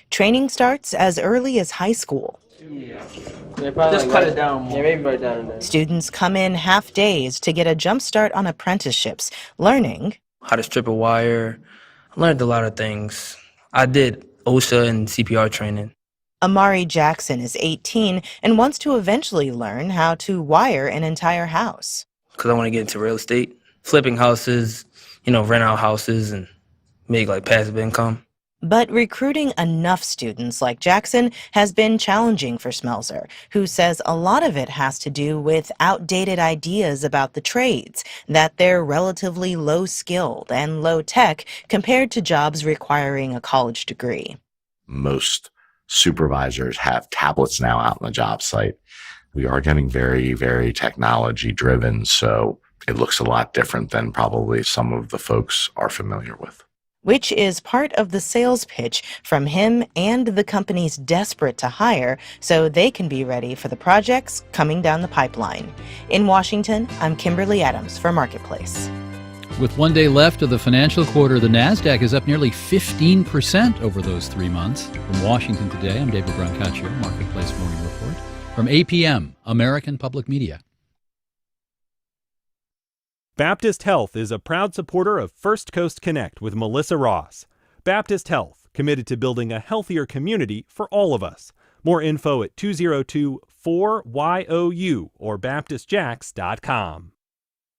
Training starts as early as high school. Just cut it down more. Yeah, maybe right down there. Students come in half days to get a jump start on apprenticeships, learning how to strip a wire. I learned a lot of things. I did OSHA and CPR training. Amari Jackson is 18 and wants to eventually learn how to wire an entire house. Because I want to get into real estate, flipping houses, rent out houses and make passive income. But recruiting enough students like Jackson has been challenging for Smelser, who says a lot of it has to do with outdated ideas about the trades, that they're relatively low-skilled and low-tech compared to jobs requiring a college degree. Most supervisors have tablets now out on the job site. We are getting very, very technology-driven, so it looks a lot different than probably some of the folks are familiar with. Which is part of the sales pitch from him and the companies desperate to hire so they can be ready for the projects coming down the pipeline. In Washington, I'm Kimberly Adams for Marketplace. With 1 day left of the financial quarter, the NASDAQ is up nearly 15% over those 3 months. From Washington today, I'm David Brancaccio, Marketplace Morning Report. From APM, American Public Media. Baptist Health is a proud supporter of First Coast Connect with Melissa Ross. Baptist Health, committed to building a healthier community for all of us. More info at 202-4YOU or baptistjacks.com.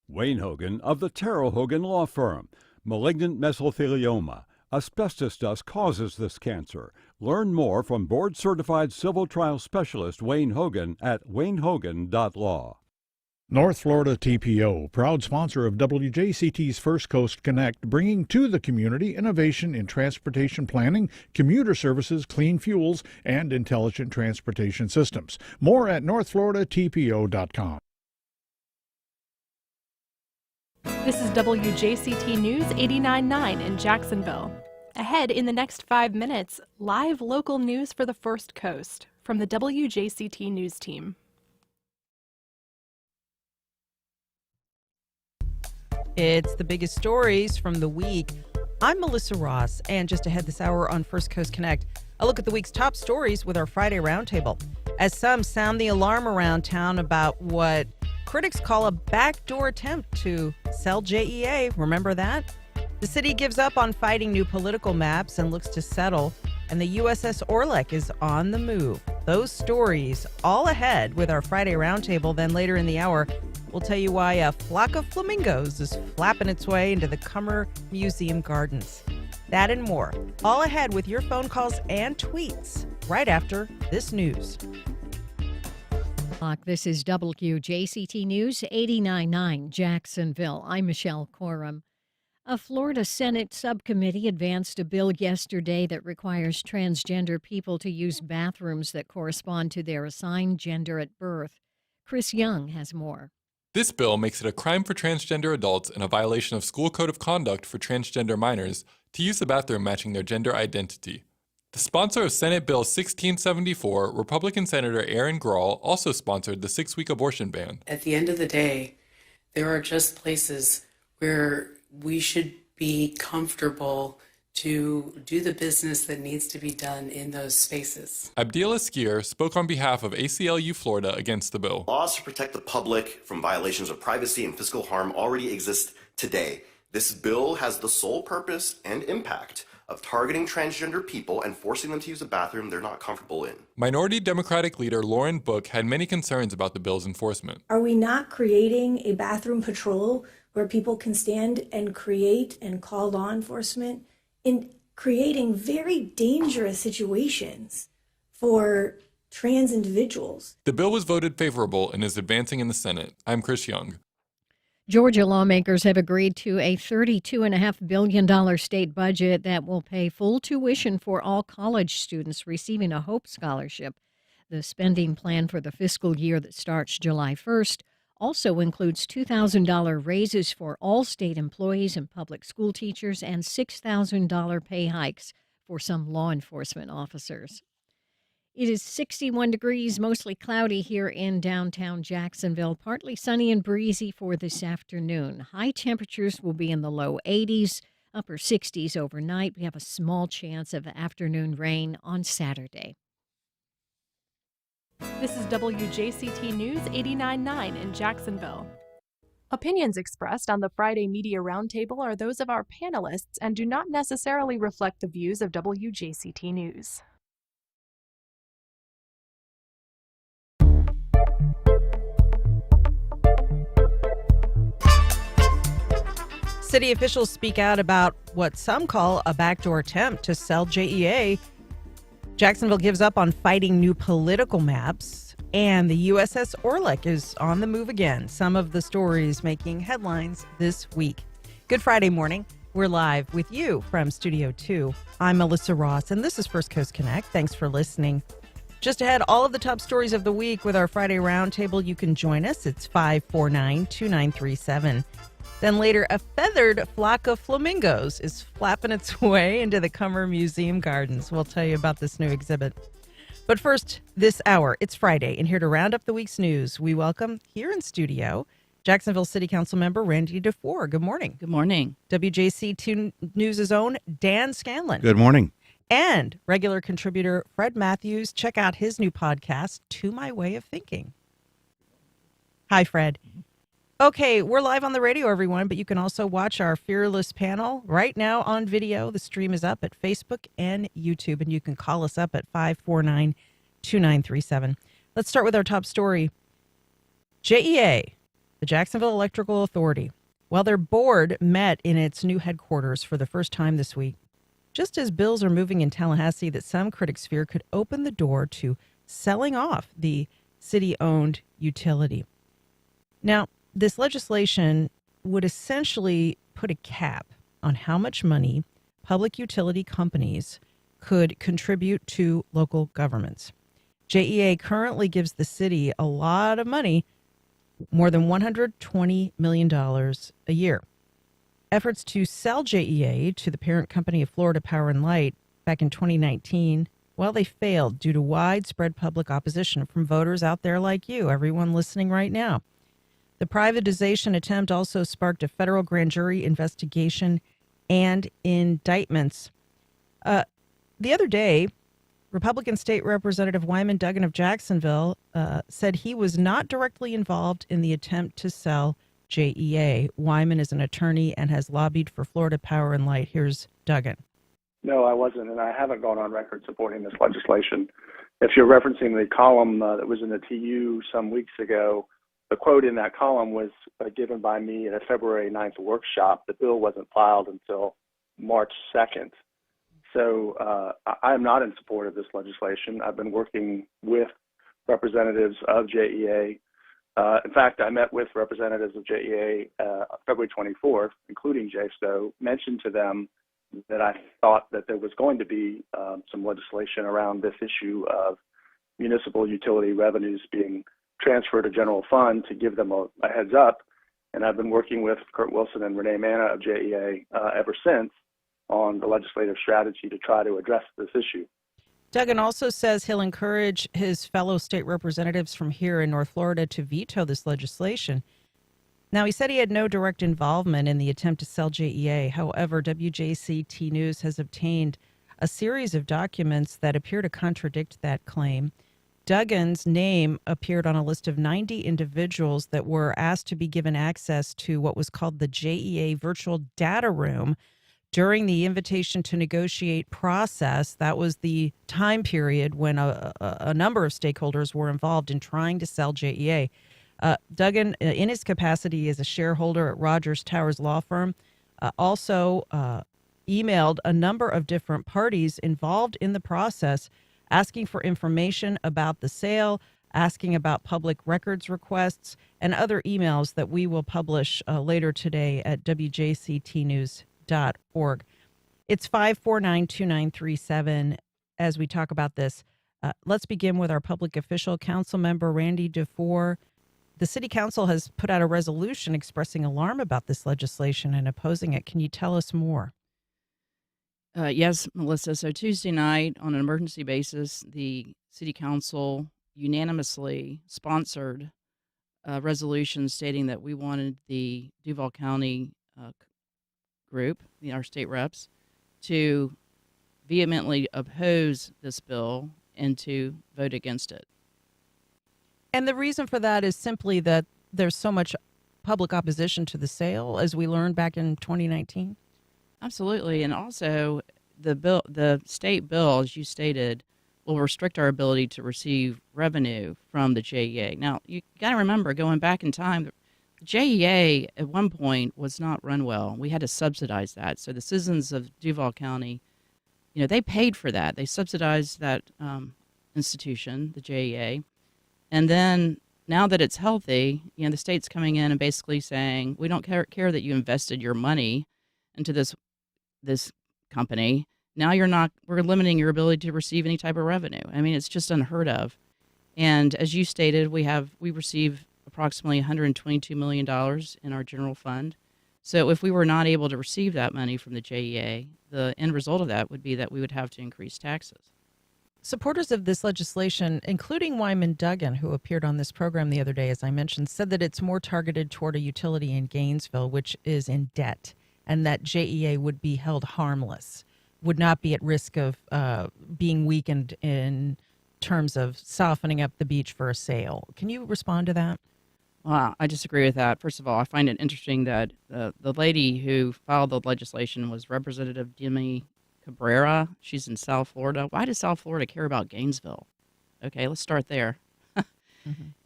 Wayne Hogan of the Terrell Hogan Law Firm. Malignant mesothelioma. Asbestos dust causes this cancer. Learn more from board-certified civil trial specialist Wayne Hogan at waynehogan.law. North Florida TPO, proud sponsor of WJCT's First Coast Connect, bringing to the community innovation in transportation planning, commuter services, clean fuels, and intelligent transportation systems. More at northfloridatpo.com. This is WJCT News 89.9 in Jacksonville. Ahead in the next 5 minutes, live local news for the First Coast from the WJCT News team. It's the biggest stories from the week. I'm Melissa Ross, and just ahead this hour on First Coast Connect, a look at the week's top stories with our Friday Roundtable. As some sound the alarm around town about what critics call a backdoor attempt to sell JEA, remember that? The city gives up on fighting new political maps and looks to settle, and the USS Orleck is on the move. Those stories all ahead with our Friday Roundtable. Then later in the hour, we'll tell you why a flock of flamingos is flapping its way into the Cummer Museum gardens. That and more, all ahead with your phone calls and tweets right after this news. This is WJCT News 89.9 Jacksonville. I'm Michelle Coram. A Florida Senate subcommittee advanced a bill yesterday that requires transgender people to use bathrooms that correspond to their assigned gender at birth. Chris Young has more. This bill makes it a crime for transgender adults and a violation of school code of conduct for transgender minors to use the bathroom matching their gender identity. The sponsor of Senate Bill 1674, Republican Senator Aaron Grahl, also sponsored the 6-week abortion ban. At the end of the day, there are just places where we should be comfortable to do the business that needs to be done in those spaces. Abdila Skier spoke on behalf of ACLU Florida against the bill. Laws to protect the public from violations of privacy and physical harm already exist today. This bill has the sole purpose and impact of targeting transgender people and forcing them to use a bathroom they're not comfortable in. Minority Democratic leader Lauren Book had many concerns about the bill's enforcement. Are we not creating a bathroom patrol where people can stand and create and call law enforcement, in creating very dangerous situations for trans individuals? The bill was voted favorable and is advancing in the Senate. I'm Chris Young. Georgia lawmakers have agreed to a $32.5 billion state budget that will pay full tuition for all college students receiving a Hope Scholarship. The spending plan for the fiscal year that starts July 1st also includes $2,000 raises for all state employees and public school teachers and $6,000 pay hikes for some law enforcement officers. It is 61 degrees, mostly cloudy here in downtown Jacksonville, partly sunny and breezy for this afternoon. High temperatures will be in the low 80s. Upper 60s overnight. We have a small chance of afternoon rain on Saturday. This is WJCT News 89.9 in Jacksonville. Opinions expressed on the Friday Media Roundtable are those of our panelists and do not necessarily reflect the views of WJCT News. City officials speak out about what some call a backdoor attempt to sell JEA. Jacksonville gives up on fighting new political maps, and the USS Orlick is on the move again. Some of the stories making headlines this week. Good Friday morning. We're live with you from Studio 2. I'm Melissa Ross, and this is First Coast Connect. Thanks for listening. Just ahead, all of the top stories of the week with our Friday Roundtable. You can join us. It's 549-2937. Then later, a feathered flock of flamingos is flapping its way into the Cummer Museum Gardens. We'll tell you about this new exhibit. But first, this hour, it's Friday, and here to round up the week's news, we welcome here in studio Jacksonville City Council member Randy DeFore. Good morning. Good morning. WJCT News' own Dan Scanlon. Good morning. And regular contributor Fred Matthews. Check out his new podcast, To My Way of Thinking. Hi, Fred. Okay, we're live on the radio, everyone, but you can also watch our Fearless panel right now on video. The stream is up at Facebook and YouTube, and you can call us up at 549-2937. Let's start with our top story. JEA, the Jacksonville Electrical Authority. Well, their board met in its new headquarters for the first time this week, just as bills are moving in Tallahassee that some critics fear could open the door to selling off the city-owned utility. Now, this legislation would essentially put a cap on how much money public utility companies could contribute to local governments. JEA currently gives the city a lot of money, more than $120 million a year. Efforts to sell JEA to the parent company of Florida Power and Light back in 2019, well, they failed due to widespread public opposition from voters out there like you, everyone listening right now. The privatization attempt also sparked a federal grand jury investigation and indictments. The other day, Republican State Representative Wyman Duggan of Jacksonville said he was not directly involved in the attempt to sell JEA. Wyman is an attorney and has lobbied for Florida Power and Light. Here's Duggan. No, I wasn't, and I haven't gone on record supporting this legislation. If you're referencing the column that was in the TU some weeks ago, the quote in that column was given by me at a February 9th workshop. The bill wasn't filed until March 2nd. So I am not in support of this legislation. I've been working with representatives of JEA. In fact, I met with representatives of JEA February 24th, including Jay Stowe, mentioned to them that I thought that there was going to be some legislation around this issue of municipal utility revenues being transfer to general fund to give them a heads up. And I've been working with Kurt Wilson and Renee Manna of JEA ever since on the legislative strategy to try to address this issue. Duggan also says he'll encourage his fellow state representatives from here in North Florida to veto this legislation. Now, he said he had no direct involvement in the attempt to sell JEA. However, WJCT News has obtained a series of documents that appear to contradict that claim. Duggan's name appeared on a list of 90 individuals that were asked to be given access to what was called the JEA Virtual Data Room during the invitation to negotiate process. That was the time period when a number of stakeholders were involved in trying to sell JEA. Duggan, in his capacity as a shareholder at Rogers Towers Law Firm, also emailed a number of different parties involved in the process asking for information about the sale, asking about public records requests, and other emails that we will publish later today at wjctnews.org. It's 549-2937 as we talk about this. Let's begin with our public official, Council Member Randy DeFore. The City Council has put out a resolution expressing alarm about this legislation and opposing it. Can you tell us more? Yes, Melissa. So Tuesday night, on an emergency basis, the City Council unanimously sponsored a resolution stating that we wanted the Duval County group, our state reps, to vehemently oppose this bill and to vote against it. And the reason for that is simply that there's so much public opposition to the sale, as we learned back in 2019. Absolutely. And also, the state bill, as you stated, will restrict our ability to receive revenue from the JEA. Now, you got to remember, going back in time, the JEA at one point was not run well. We had to subsidize that. So the citizens of Duval County, they paid for that. They subsidized that institution, the JEA. And then now that it's healthy, the state's coming in and basically saying, we don't care that you invested your money into this company. Now we're limiting your ability to receive any type of revenue. I mean, it's just unheard of. And as you stated, we receive approximately $122 million in our general fund. So if we were not able to receive that money from the JEA, the end result of that would be that we would have to increase taxes. Supporters of this legislation, including Wyman Duggan, who appeared on this program the other day, as I mentioned, said that it's more targeted toward a utility in Gainesville, which is in debt, and that JEA would be held harmless, would not be at risk of being weakened in terms of softening up the beach for a sale. Can you respond to that? Well, I disagree with that. First of all, I find it interesting that the lady who filed the legislation was Representative Demi Cabrera. She's in South Florida. Why does South Florida care about Gainesville? Okay, let's start there.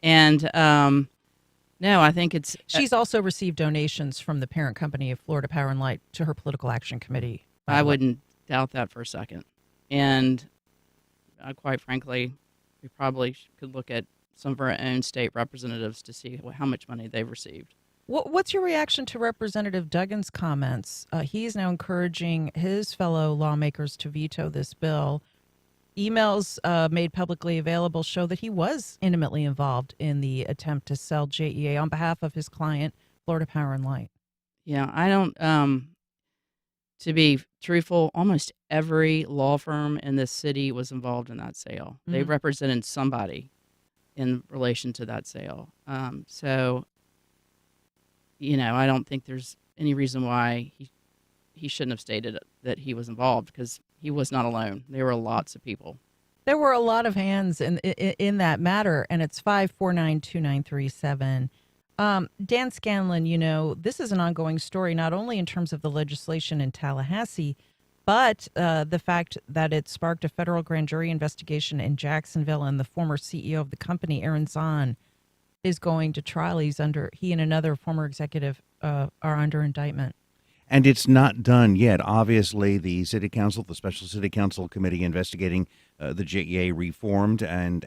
And no, I think it's... She's also received donations from the parent company of Florida Power and Light to her political action committee. I wouldn't doubt that for a second. And quite frankly, we probably could look at some of our own state representatives to see how much money they've received. What's your reaction to Representative Duggan's comments? He is now encouraging his fellow lawmakers to veto this bill. Emails made publicly available show that he was intimately involved in the attempt to sell JEA on behalf of his client, Florida Power and Light. Yeah, I don't... to be truthful, almost every law firm in this city was involved in that sale. They represented somebody in relation to that sale. So, I don't think there's any reason why he shouldn't have stated that he was involved, because he was not alone. There were lots of people. There were a lot of hands in that matter, and it's 5492937. Dan Scanlon, this is an ongoing story, not only in terms of the legislation in Tallahassee, but the fact that it sparked a federal grand jury investigation in Jacksonville, and the former CEO of the company, Aaron Zahn, is going to trial. He and another former executive are under indictment. And it's not done yet. Obviously, the City Council, the Special City Council Committee investigating the JEA reformed, and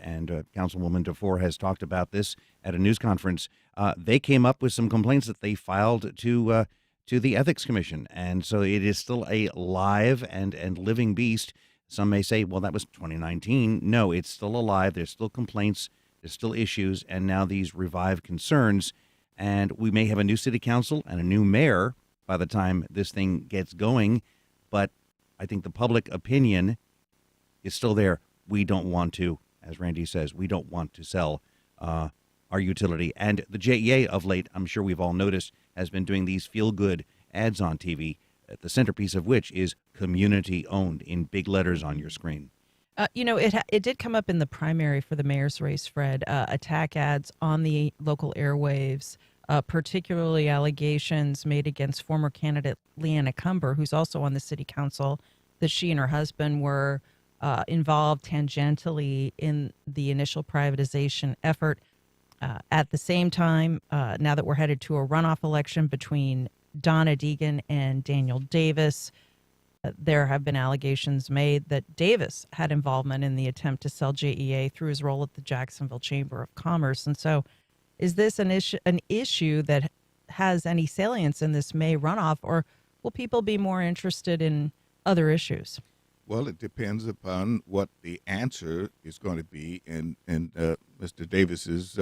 Councilwoman DeFore has talked about this at a news conference. They came up with some complaints that they filed to the Ethics Commission, and so it is still a live and living beast. Some may say, well, that was 2019. No, it's still alive. There's still complaints. There's still issues, and now these revived concerns. And we may have a new city council and a new mayor by the time this thing gets going, but I think the public opinion is still there. We don't want to, as Randy says, we don't want to sell our utility. And the JEA of late, I'm sure we've all noticed, has been doing these feel-good ads on TV, the centerpiece of which is community-owned in big letters on your screen. It did come up in the primary for the mayor's race, Fred, attack ads on the local airwaves, particularly allegations made against former candidate Leanna Cumber, who's also on the city council, that she and her husband were involved tangentially in the initial privatization effort. At the same time, now that we're headed to a runoff election between Donna Deegan and Daniel Davis, there have been allegations made that Davis had involvement in the attempt to sell JEA through his role at the Jacksonville Chamber of Commerce. And so is this an issue that has any salience in this May runoff, or will people be more interested in other issues? Well, it depends upon what the answer is going to be in Mr. Davis's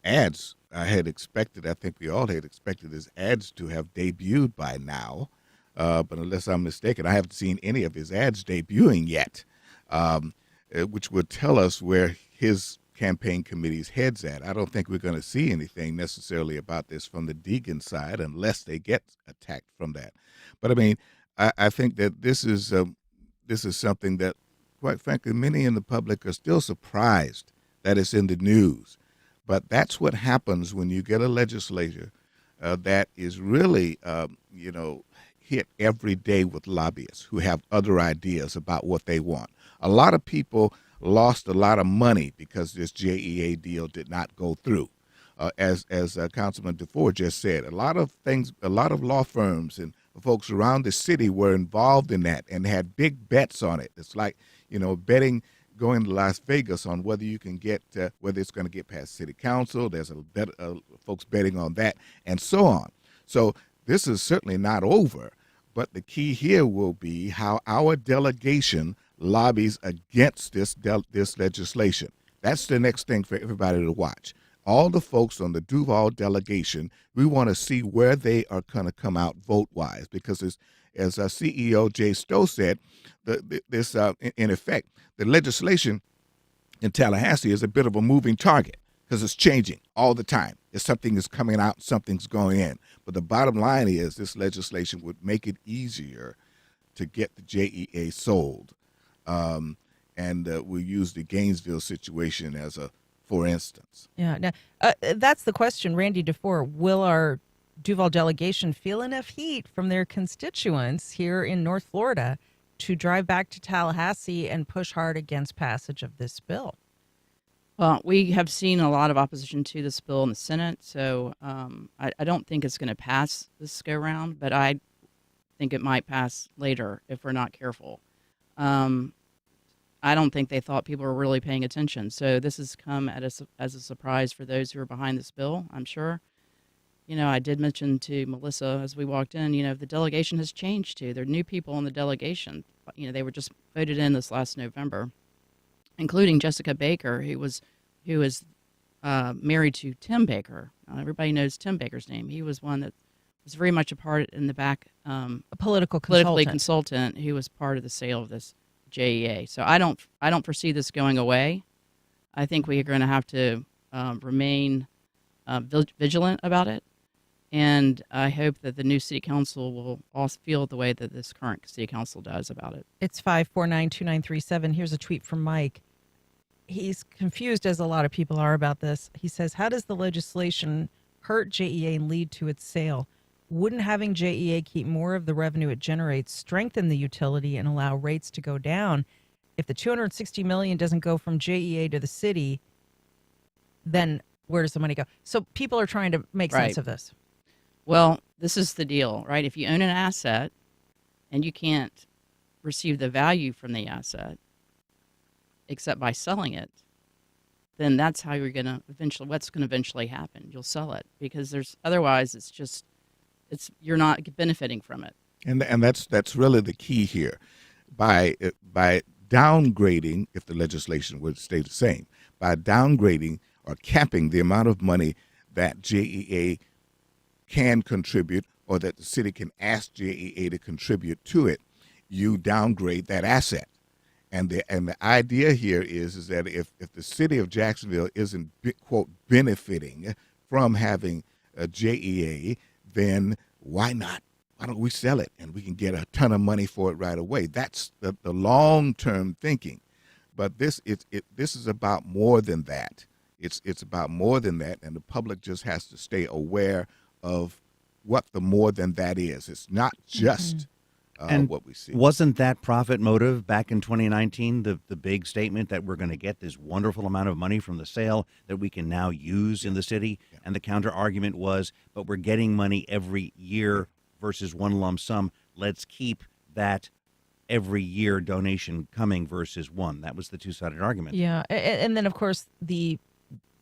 ads. I think we all had expected his ads to have debuted by now. But unless I'm mistaken, I haven't seen any of his ads debuting yet, which would tell us where his campaign committee's heads at. I don't think we're going to see anything necessarily about this from the Deegan side unless they get attacked from that. But I mean, I think that this is something that, quite frankly, many in the public are still surprised that it's in the news. But that's what happens when you get a legislature that is really, hit every day with lobbyists who have other ideas about what they want. A lot of people lost a lot of money because this JEA deal did not go through. As Councilman DeFore just said, a lot of law firms and folks around the city were involved in that and had big bets on it. It's like, betting, going to Las Vegas on whether you can get, whether it's going to get past city council. There's folks betting on that and so on. So this is certainly not over, but the key here will be how our delegation lobbies against this legislation. That's the next thing for everybody to watch. All the folks on the Duval delegation, we want to see where they are going to come out vote-wise, because as CEO Jay Stowe said, in effect, the legislation in Tallahassee is a bit of a moving target because it's changing all the time. If something is coming out, something's going in. But the bottom line is this legislation would make it easier to get the JEA sold. And we use the Gainesville situation as a for instance. Yeah, now, that's the question, Randy DeFore. Will our Duval delegation feel enough heat from their constituents here in North Florida to drive back to Tallahassee and push hard against passage of this bill? Well, we have seen a lot of opposition to this bill in the Senate, so I don't think it's going to pass this go-round, but I think it might pass later if we're not careful. I don't think they thought people were really paying attention. So this has come as a surprise for those who are behind this bill, I'm sure. I did mention to Melissa as we walked in, the delegation has changed too. There are new people in the delegation. They were just voted in this last November, including Jessica Baker, who is married to Tim Baker. Everybody knows Tim Baker's name. He was one that was very much a part in the back, a politically consultant who was part of the sale of this JEA. So I don't foresee this going away. I think we are going to have to remain vigilant about it, and I hope that the new city council will also feel the way that this current city council does about it. It's 5492937. Here's a tweet from Mike. He's confused, as a lot of people are, about this. He says, "How does the legislation hurt JEA and lead to its sale? Wouldn't having JEA keep more of the revenue it generates, strengthen the utility, and allow rates to go down? If the $260 million doesn't go from JEA to the city, then where does the money go?" So people are trying to make sense of this. Well, this is the deal, right? If you own an asset and you can't receive the value from the asset except by selling it, then that's how you're going to what's going to eventually happen. You'll sell it, because otherwise you're not benefiting from it. And that's really the key here. By downgrading, if the legislation would stay the same, by downgrading or capping the amount of money that JEA can contribute, or that the city can ask JEA to contribute to it, you downgrade that asset. And the idea here is that if the city of Jacksonville isn't, quote, benefiting from having a JEA, then why not? Why don't we sell it and we can get a ton of money for it right away? That's the long-term thinking. But this is about more than that. It's about more than that, and the public just has to stay aware of what the more than that is. It's not just what we see. Wasn't that profit motive back in 2019 the big statement that we're going to get this wonderful amount of money from the sale that we can now use in the city? Yeah. And the counter argument was, but we're getting money every year versus one lump sum. Let's keep that every year donation coming versus one. That was the two-sided argument. Yeah, and then of course the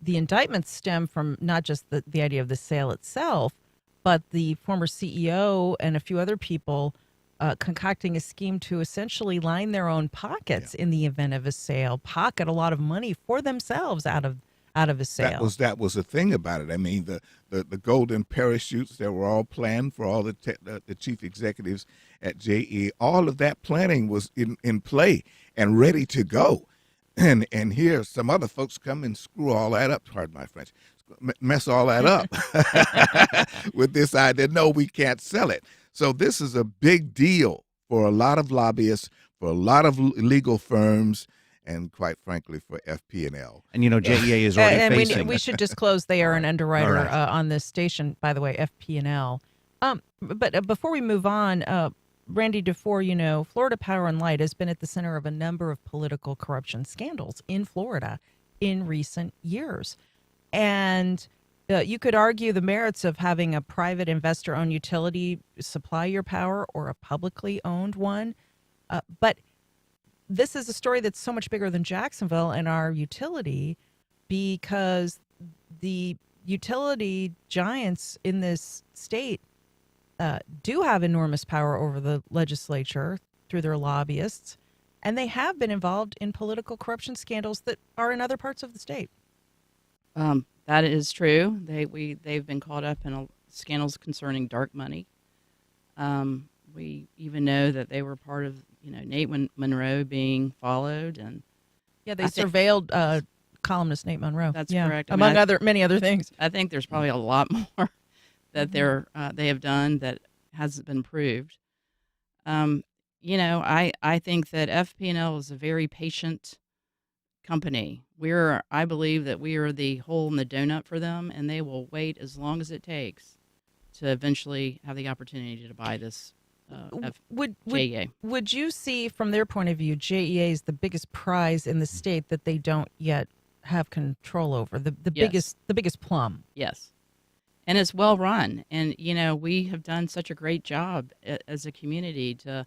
indictments stem from not just the idea of the sale itself, but the former CEO and a few other people concocting a scheme to essentially line their own pockets in the event of a sale, pocket a lot of money for themselves out of a sale. That was the thing about it. I mean, the golden parachutes that were all planned for all the chief executives at JE, all of that planning was in play and ready to go. and here some other folks come and screw all that up. Pardon my French. Mess all that up with this idea. No, we can't sell it. So this is a big deal for a lot of lobbyists, for a lot of legal firms, and quite frankly, for FP&L. And JEA is already and facing. we should disclose they are an underwriter Right. on this station, by the way, FP&L. But before we move on, Randy DeFore, Florida Power and Light has been at the center of a number of political corruption scandals in Florida in recent years. And you could argue the merits of having a private investor-owned utility supply your power or a publicly owned one. But this is a story that's so much bigger than Jacksonville and our utility, because the utility giants in this state do have enormous power over the legislature through their lobbyists, and they have been involved in political corruption scandals that are in other parts of the state. That is true. They've been caught up in scandals concerning dark money. We even know that they were part of Nate Monroe being followed, and they surveilled columnist Nate Monroe. That's correct. Among many other things. I think there's probably a lot more that they have done that hasn't been proved. I think that FP&L is a very patient company. I believe that we are the hole in the donut for them, and they will wait as long as it takes to eventually have the opportunity to buy this JEA. Would you see, from their point of view, JEA is the biggest prize in the state that they don't yet have control over, the biggest plum? Yes. And it's well run. And, we have done such a great job as a community to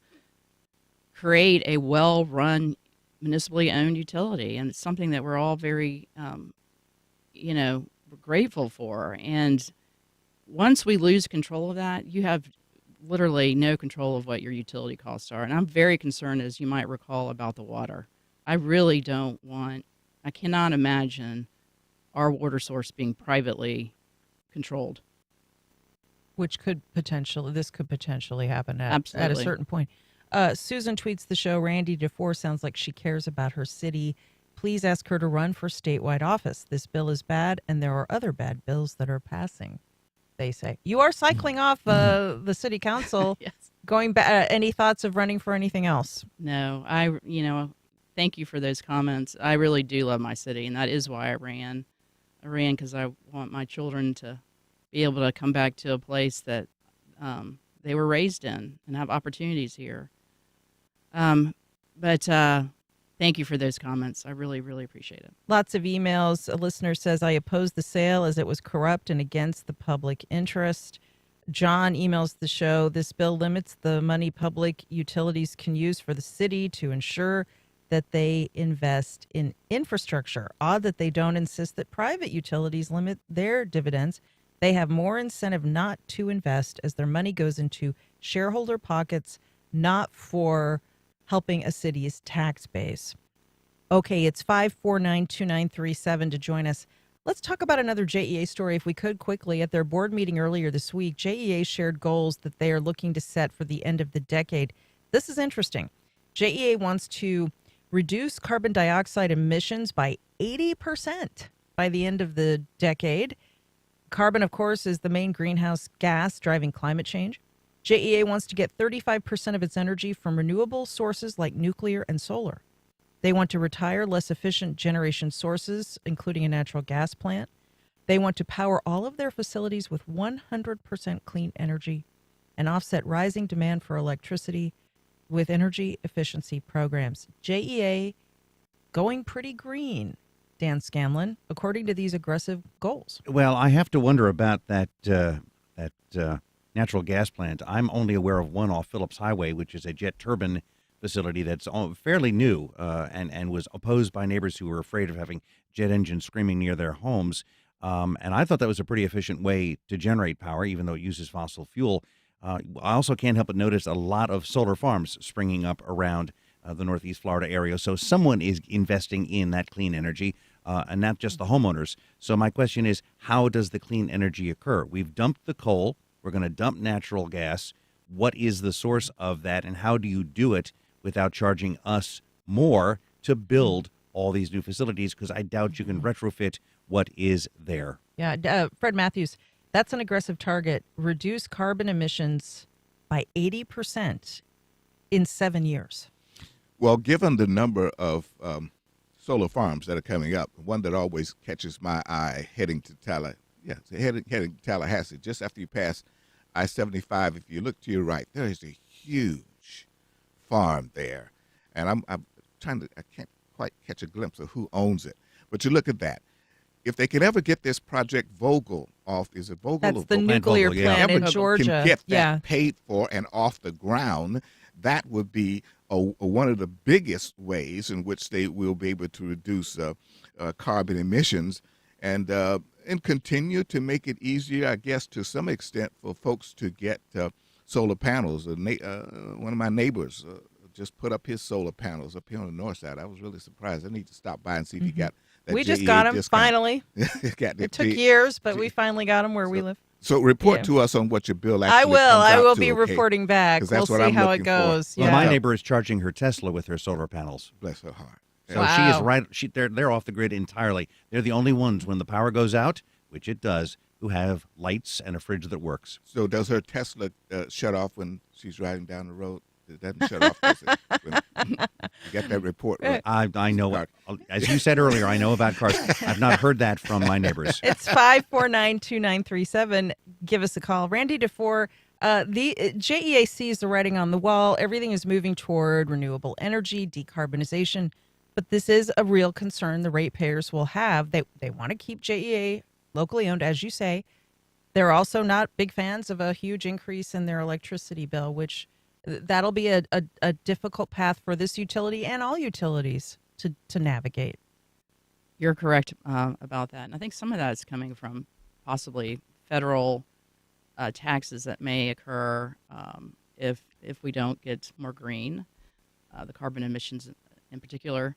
create a well run municipally owned utility. And it's something that we're all very, grateful for. And once we lose control of that, you have literally no control of what your utility costs are. And I'm very concerned, as you might recall, about the water. I really I cannot imagine our water source being privately controlled. This could potentially happen at a certain point. Susan tweets the show, Randy DeFore sounds like she cares about her city. Please ask her to run for statewide office. This bill is bad, and there are other bad bills that are passing, they say. You are cycling off the city council. Yes. Going back, any thoughts of running for anything else? No, thank you for those comments. I really do love my city, and that is why I ran. I ran because I want my children to be able to come back to a place that they were raised in and have opportunities here. But thank you for those comments. I really, really appreciate it. Lots of emails. A listener says, I oppose the sale as it was corrupt and against the public interest. John emails the show, this bill limits the money public utilities can use for the city to ensure that they invest in infrastructure. Odd that they don't insist that private utilities limit their dividends. They have more incentive not to invest as their money goes into shareholder pockets, not for helping a city's tax base. Okay, it's 549-2937 to join us. Let's talk about another JEA story, if we could, quickly. At their board meeting earlier this week, JEA shared goals that they are looking to set for the end of the decade. This is interesting. JEA wants to reduce carbon dioxide emissions by 80% by the end of the decade. Carbon, of course, is the main greenhouse gas driving climate change. JEA wants to get 35% of its energy from renewable sources like nuclear and solar. They want to retire less efficient generation sources, including a natural gas plant. They want to power all of their facilities with 100% clean energy and offset rising demand for electricity with energy efficiency programs. JEA going pretty green, Dan Scanlon, according to these aggressive goals. Well, I have to wonder about that natural gas plant. I'm only aware of one off Phillips Highway, which is a jet turbine facility that's fairly new and was opposed by neighbors who were afraid of having jet engines screaming near their homes. And I thought that was a pretty efficient way to generate power, even though it uses fossil fuel. I also can't help but notice a lot of solar farms springing up around the Northeast Florida area. So someone is investing in that clean energy, and not just the homeowners. So my question is, how does the clean energy occur? We've dumped the coal. We're going to dump natural gas. What is the source of that, and how do you do it without charging us more to build all these new facilities because I doubt you can retrofit what is there. Yeah, Fred Matthews, that's an aggressive target. Reduce carbon emissions by 80% in 7 years. Well, given the number of solar farms that are coming up, one that always catches my eye heading to heading to Tallahassee, just after you pass I-75, if you look to your right, there is a huge farm there. And I'm trying to, I can't quite catch a glimpse of who owns it. But you look at that. If they could ever get this Project Vogel off, is it Vogel? That's the nuclear plant in Georgia. Can get that paid for and off the ground, that would be one of the biggest ways in which they will be able to reduce carbon emissions and continue to make it easier, I guess, to some extent for folks to get solar panels. One of my neighbors just put up his solar panels up here on the north side. I was really surprised. I need to stop by and see if he got that. We just got him, finally. It took years, but we finally got him where we live. So report to us on what your bill actually I will be okay? reporting back. We'll see how it goes. Well, my neighbor is charging her Tesla with her solar panels. Bless her heart. So she is right. They're off the grid entirely. They're the only ones when the power goes out, which it does, who have lights and a fridge that works. So does her Tesla shut off when she's riding down the road? It doesn't shut off, does it? You got that report right? I know. As you said earlier, I know about cars. I've not heard that from my neighbors. It's 549-2937. Give us a call. Randy DeFore, the JEAC is the writing on the wall. Everything is moving toward renewable energy, decarbonization. But this is a real concern the ratepayers will have. They want to keep JEA locally owned, as you say. They're also not big fans of a huge increase in their electricity bill, which that'll be a difficult path for this utility and all utilities to navigate. You're correct about that. And I think some of that is coming from possibly federal taxes that may occur if we don't get more green, the carbon emissions in particular.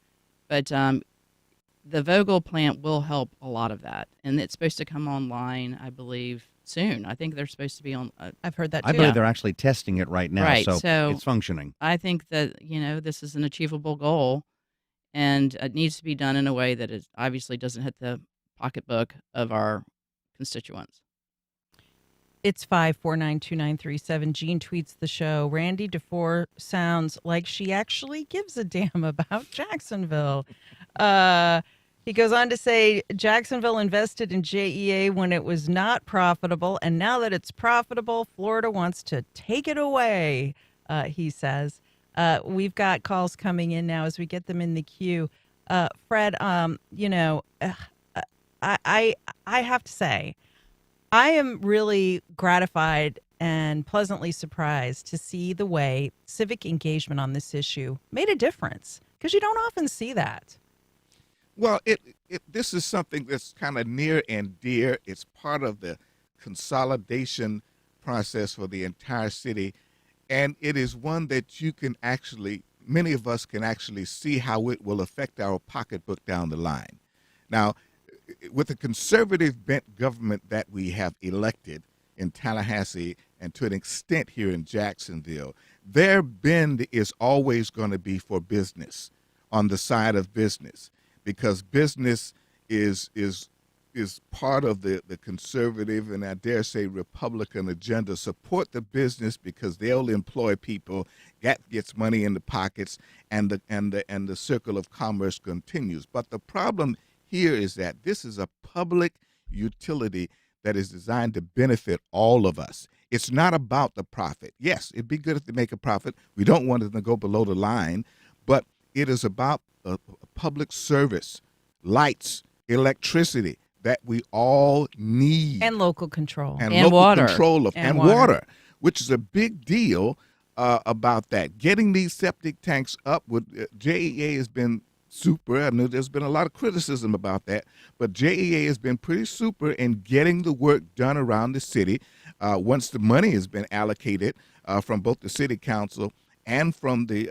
But the Vogel plant will help a lot of that. And it's supposed to come online, I believe, soon. I think they're supposed to be on. I've heard that too. I believe they're actually testing it right now, right, so it's functioning. I think that, this is an achievable goal, and it needs to be done in a way that it obviously doesn't hit the pocketbook of our constituents. It's 549-2937. Jean tweets the show. Randy DeFore sounds like she actually gives a damn about Jacksonville. He goes on to say, Jacksonville invested in JEA when it was not profitable, and now that it's profitable, Florida wants to take it away, he says. We've got calls coming in now as we get them in the queue. Fred, I have to say, I am really gratified and pleasantly surprised to see the way civic engagement on this issue made a difference, because you don't often see that. Well, this is something that's kind of near and dear. It's part of the consolidation process for the entire city, and it is one that you can actually, many of us can actually see how it will affect our pocketbook down the line. Now, with the conservative bent government that we have elected in Tallahassee and to an extent here in Jacksonville, their bend is always going to be for business, on the side of business, because business is part of the conservative and I dare say Republican agenda. Support the business because they'll employ people, that gets money in the pockets, and the circle of commerce continues. But the problem here is that this is a public utility that is designed to benefit all of us. It's not about the profit. Yes, it'd be good if they make a profit. We don't want it to go below the line, but it is about a public service, lights, electricity that we all need. And local control. And local water. Control of, and water, which is a big deal about that. Getting these septic tanks up, JEA has been super. I know there's been a lot of criticism about that, but JEA has been pretty super in getting the work done around the city once the money has been allocated from both the city council and from the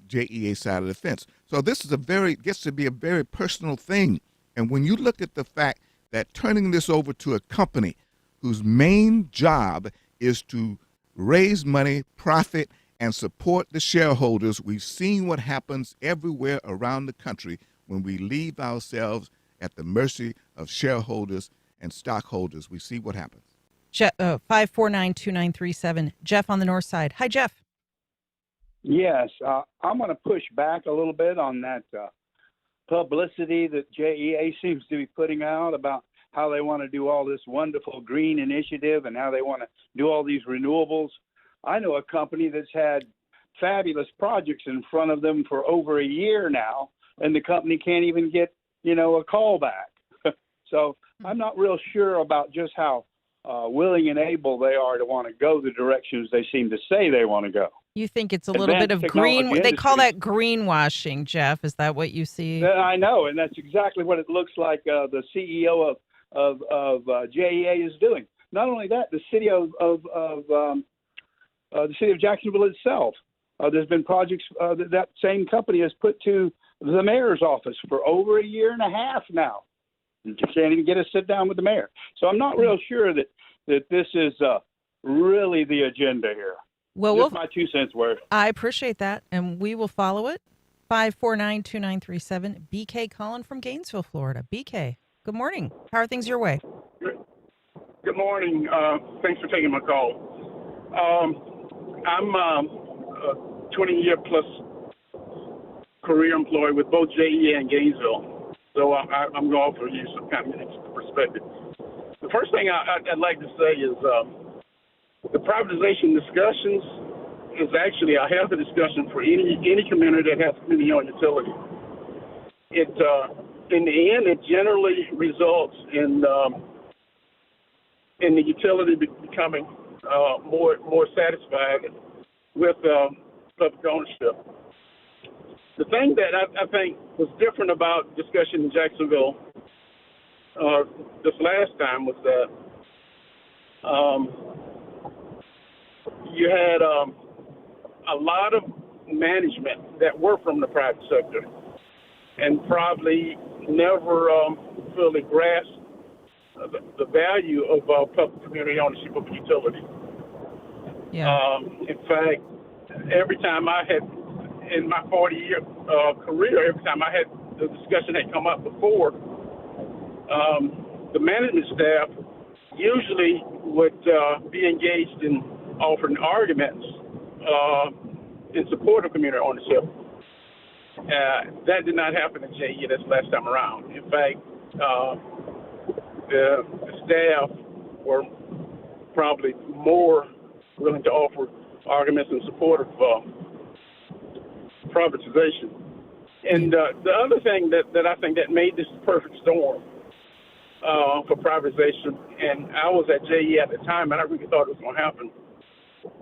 JEA side of the fence. So this is gets to be a very personal thing. And when you look at the fact that turning this over to a company whose main job is to raise money, profit, and support the shareholders, we've seen what happens everywhere around the country when we leave ourselves at the mercy of shareholders and stockholders. We see what happens. 549-2937. Jeff on the north side. Hi, Jeff. Yes, I'm going to push back a little bit on that publicity that JEA seems to be putting out about how they want to do all this wonderful green initiative and how they want to do all these renewables. I know a company that's had fabulous projects in front of them for over a year now, and the company can't even get, a call back. So I'm not real sure about just how willing and able they are to want to go the directions they seem to say they want to go. You think it's a little bit of green? They call that greenwashing, Jeff. Is that what you see? I know, and that's exactly what it looks like the CEO of JEA is doing. Not only that, the city of Jacksonville itself. There's been projects that same company has put to the mayor's office for over a year and a half now. You can't even get a sit down with the mayor. So I'm not real sure that this is really the agenda here. Well, just my 2 cents worth. I appreciate that, and we will follow it. 549-2937. BK calling from Gainesville, Florida. BK, good morning. How are things your way? Good morning. Thanks for taking my call. I'm a 20-year-plus career employee with both JEA and Gainesville. So I'm going to offer you some kind of perspective. The first thing I'd like to say is the privatization discussions is actually a healthy discussion for any community that has community-owned utility. In the end, it generally results in the utility becoming more satisfied with public ownership. The thing that I think was different about discussion in Jacksonville this last time was that you had a lot of management that were from the private sector and probably never fully grasped the value of public community ownership of utility. Yeah. In fact, every time I had, in my 40-year career, every time I had the discussion had come up before, the management staff usually would be engaged in offering arguments in support of community ownership. That did not happen in JE this last time around. In fact, the staff were probably more willing to offer arguments in support of privatization. And the other thing that I think that made this the perfect storm for privatization, and I was at JE at the time, and I really thought it was going to happen,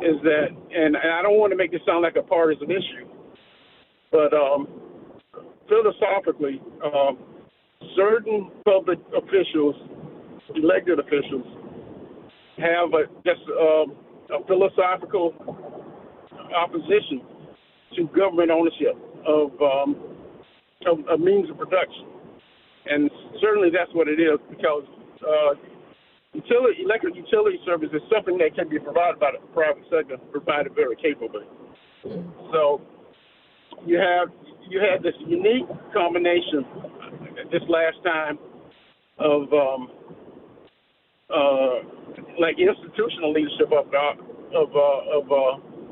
is that, and I don't want to make this sound like a partisan issue, but philosophically, certain public officials, elected officials, have a philosophical opposition to government ownership of means of production. And certainly that's what it is, because electric utility service is something that can be provided by the private sector, provided very capably. So you had this unique combination this last time of like institutional leadership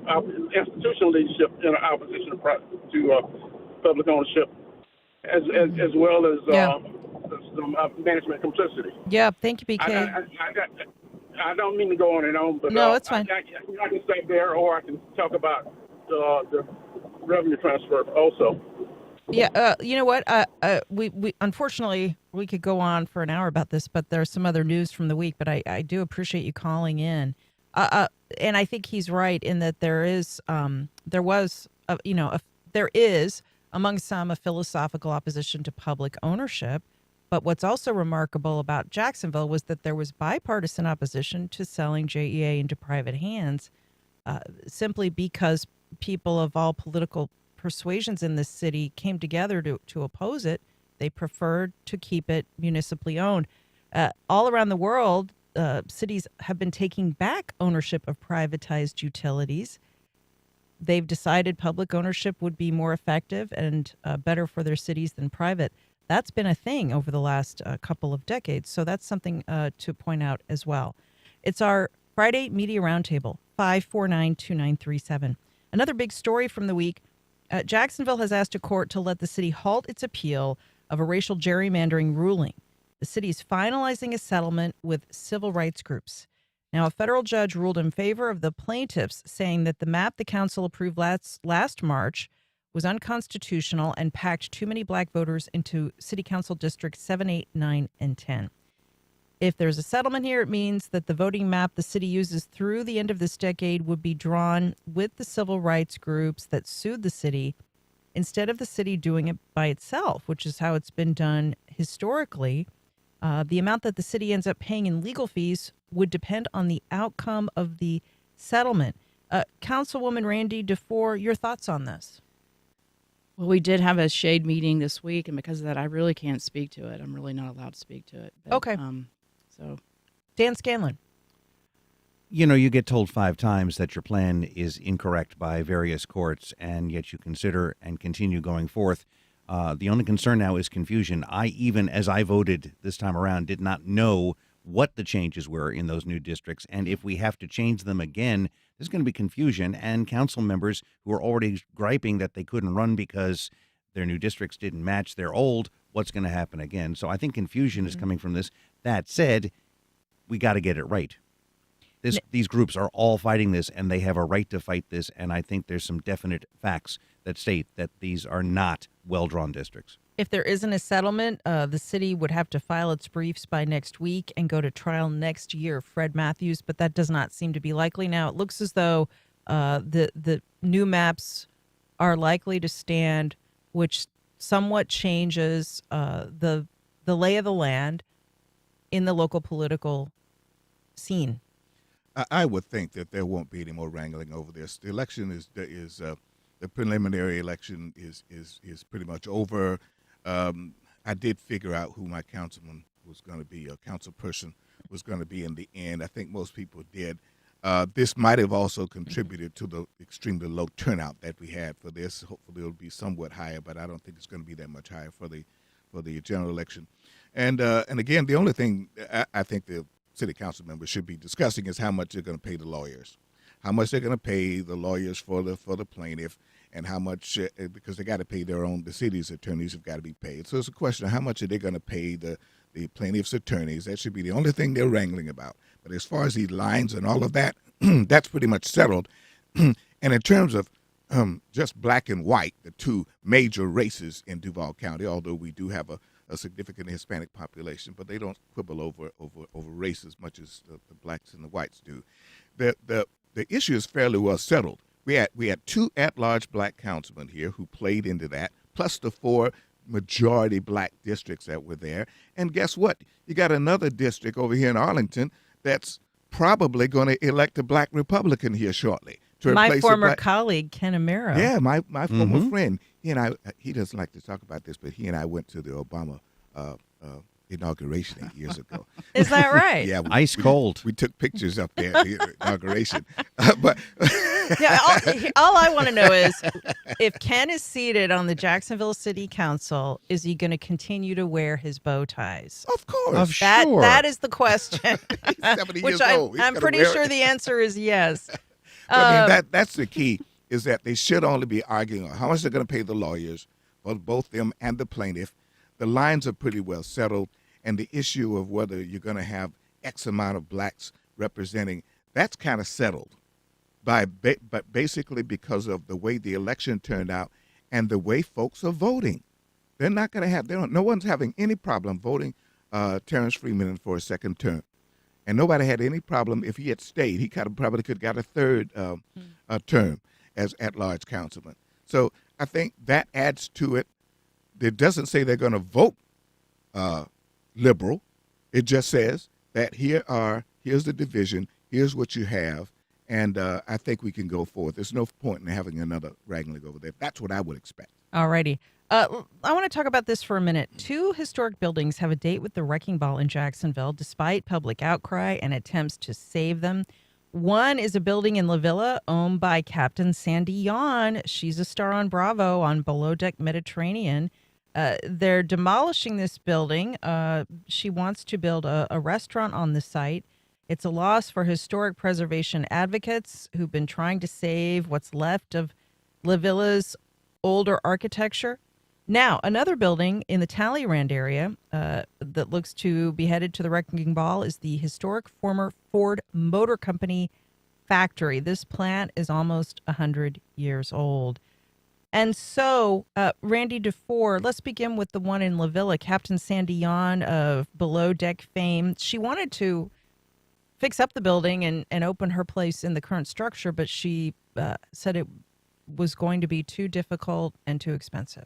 institutional leadership in opposition to public ownership, as well as some management complicity. Yeah, thank you, BK. I don't mean to go on and on, but no, it's fine. I can stay there, or I can talk about the revenue transfer also. Yeah, you know what? We unfortunately we could go on for an hour about this, but there's some other news from the week. But I do appreciate you calling in, and I think he's right in that there is among some a philosophical opposition to public ownership. But what's also remarkable about Jacksonville was that there was bipartisan opposition to selling JEA into private hands, simply because people of all political persuasions in this city came together to oppose it. They preferred to keep it municipally owned. All around the world, cities have been taking back ownership of privatized utilities. they've decided public ownership would be more effective and better for their cities than private. That's been a thing over the last couple of decades. So that's something to point out as well. It's our Friday Media Roundtable, 549-2937. Another big story from the week. Jacksonville has asked a court to let the city halt its appeal of a racial gerrymandering ruling. The city is finalizing a settlement with civil rights groups. Now, a federal judge ruled in favor of the plaintiffs, saying that the map the council approved last March was unconstitutional and packed too many black voters into city council districts 7, 8, 9, and 10. If there's a settlement here, it means that the voting map the city uses through the end of this decade would be drawn with the civil rights groups that sued the city instead of the city doing it by itself, which is how it's been done historically. The amount that the city ends up paying in legal fees would depend on the outcome of the settlement. Councilwoman Randy DeFore, your thoughts on this? Well, we did have a shade meeting this week, and because of that, I really can't speak to it. I'm really not allowed to speak to it. But, okay. So, Dan Scanlon. You know, you get told 5 times that your plan is incorrect by various courts, and yet you consider and continue going forth. The only concern now is confusion. Even as I voted this time around, did not know what the changes were in those new districts. And if we have to change them again, there's going to be confusion. And council members who are already griping that they couldn't run because their new districts didn't match their old, what's going to happen again? So I think confusion is coming from this. That said, we got to get it right. These groups are all fighting this, and they have a right to fight this. And I think there's some definite facts that state that these are not well-drawn districts. If there isn't a settlement, the city would have to file its briefs by next week and go to trial next year, Fred Matthews, but that does not seem to be likely now. It looks as though the new maps are likely to stand, which somewhat changes the lay of the land in the local political scene. I would think that there won't be any more wrangling over this. The election is the preliminary election is pretty much over. I did figure out who my councilman was going to be, a council person was going to be in the end. I think most people did. This might have also contributed to the extremely low turnout that we had for this. Hopefully it'll be somewhat higher, but I don't think it's going to be that much higher for the general election. And again, the only thing I think the city council members should be discussing is how much they're going to pay the lawyers, how much they're going to pay the lawyers for the plaintiff, and how much, because they got to pay the city's attorneys have got to be paid. So it's a question of how much are they going to pay the plaintiff's attorneys. That should be the only thing they're wrangling about. But as far as these lines and all of that, that's pretty much settled. And in terms of just black and white, the two major races in Duval County, although we do have a significant Hispanic population, but they don't quibble over race as much as the blacks and the whites do. The issue is fairly well settled. We had 2 at-large black councilmen here who played into that, plus the 4 majority black districts that were there. And guess what? You got another district over here in Arlington that's probably going to elect a black Republican here shortly. My former colleague, Ken Amaro. Yeah, my former friend. He doesn't like to talk about this, but he and I went to the Obama inauguration 8 years ago. Is that right? Yeah. Ice cold. We took pictures up there at the inauguration. But yeah, all I want to know is if Ken is seated on the Jacksonville City Council, is he going to continue to wear his bow ties? Of course. Sure. That is the question. He's 70 Which years old. I'm pretty sure the answer is yes. I mean, that's the key, is that they should only be arguing on how much they're going to pay the lawyers, both them and the plaintiff. The lines are pretty well settled, and the issue of whether you're going to have X amount of blacks representing, that's kind of settled. But basically because of the way the election turned out and the way folks are voting. They're not going to have, no one's having any problem voting Terrence Freeman in for a second term. And nobody had any problem if he had stayed. He probably could have got a third term as at-large councilman. So I think that adds to it. It doesn't say they're going to vote liberal. It just says that here's the division, here's what you have, and I think we can go forward. There's no point in having another wrangling over there. That's what I would expect. All righty. I want to talk about this for a minute. 2 historic buildings have a date with the wrecking ball in Jacksonville, despite public outcry and attempts to save them. One is a building in La Villa owned by Captain Sandy Yawn. She's a star on Bravo on Below Deck Mediterranean. They're demolishing this building. She wants to build a restaurant on the site. It's a loss for historic preservation advocates who've been trying to save what's left of La Villa's older architecture. Now, another building in the Talleyrand area that looks to be headed to the wrecking ball is the historic former Ford Motor Company factory. This plant is almost 100 years old. And so, Randy DeFore, let's begin with the one in La Villa. Captain Sandy Yawn of Below Deck fame. She wanted to fix up the building and open her place in the current structure, but she said it was going to be too difficult and too expensive.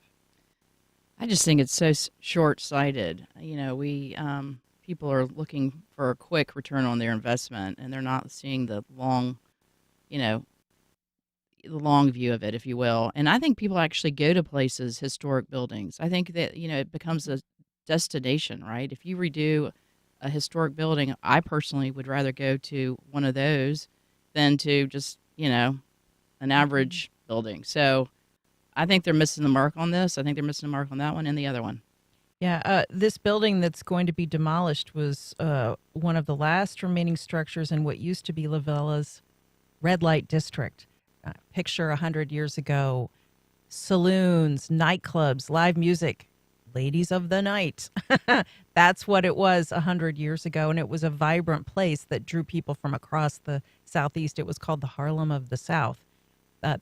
I just think it's so short-sighted. We people are looking for a quick return on their investment, and they're not seeing the long, the long view of it, if you will. And I think people actually go to places, historic buildings. I think that it becomes a destination, right? If you redo a historic building, I personally would rather go to one of those than to just an average building. So I think they're missing the mark on this. I think they're missing the mark on that one and the other one. Yeah, this building that's going to be demolished was one of the last remaining structures in what used to be La Villa's red light district. Picture 100 years ago, saloons, nightclubs, live music, ladies of the night. That's what it was 100 years ago, and it was a vibrant place that drew people from across the Southeast. It was called the Harlem of the South.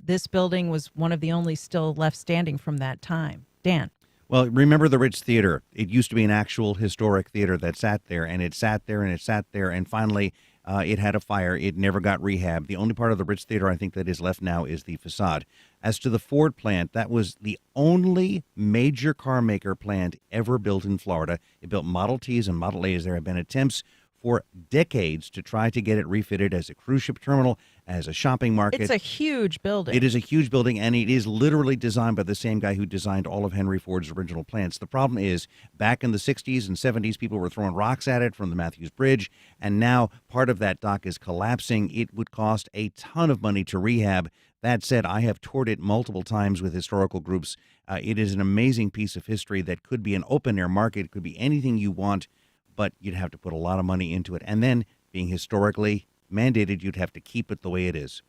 This building was one of the only still left standing from that time. Dan. Well, remember the Ritz Theater. It used to be an actual historic theater that sat there, and it sat there, and it sat there, and finally it had a fire. It never got rehabbed. The only part of the Ritz Theater I think that is left now is the facade. As to the Ford plant, that was the only major car maker plant ever built in Florida. It built Model Ts and Model As. There have been attempts for decades to try to get it refitted as a cruise ship terminal, as a shopping market. It's a huge building. It is a huge building, and it is literally designed by the same guy who designed all of Henry Ford's original plants. The problem is, back in the 60s and 70s, people were throwing rocks at it from the Matthews Bridge, and now part of that dock is collapsing. It would cost a ton of money to rehab. That said, I have toured it multiple times with historical groups. It is an amazing piece of history that could be an open-air market. It could be anything you want, but you'd have to put a lot of money into it. And then, being historically mandated, you'd have to keep it the way it is.